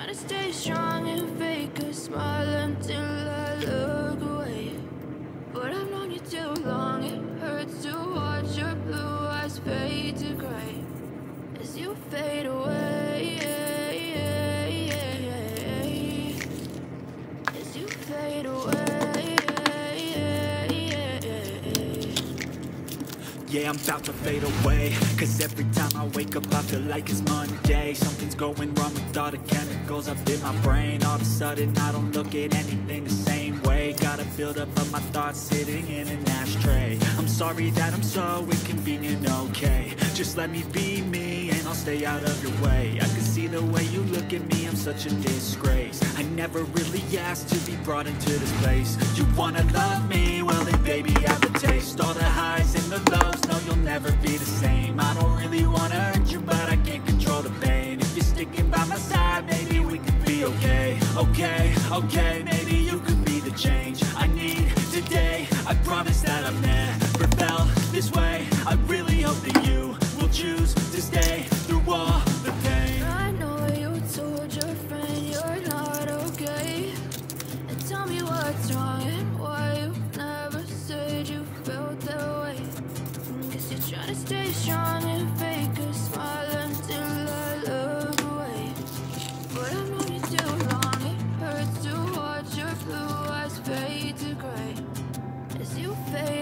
to stay strong and fake a smile until I look away. But I've known you too long, it hurts to watch your blue eyes fade to gray as you fade away. As you fade away. Yeah, I'm about to fade away, cause every time I wake up I feel like it's Monday. Something's going wrong with all the chemicals up in my brain. All of a sudden I don't look at anything the same way. Got a build up of my thoughts sitting in an ashtray. I'm sorry that I'm so inconvenient, okay. Just let me be me and I'll stay out of your way. I can see the way you look at me, I'm such a disgrace. I never really asked to be brought into this place. You wanna love me? Well then baby have a taste. All the highs and the lows, no you'll never be the same. I don't really wanna hurt you but I can't control the pain. If you're sticking by my side, maybe we could be okay. Okay, maybe you could be the change I need today. I promise that I've never felt this way. I really hope that you will choose to stay through all the pain. I know you told your friend you're not okay, and tell me what's wrong and why you never said you felt that way. Guess you're trying to stay strong and fake a smile until I look away. But I've known you too long, it hurts to watch your blue eyes fade to gray as you fade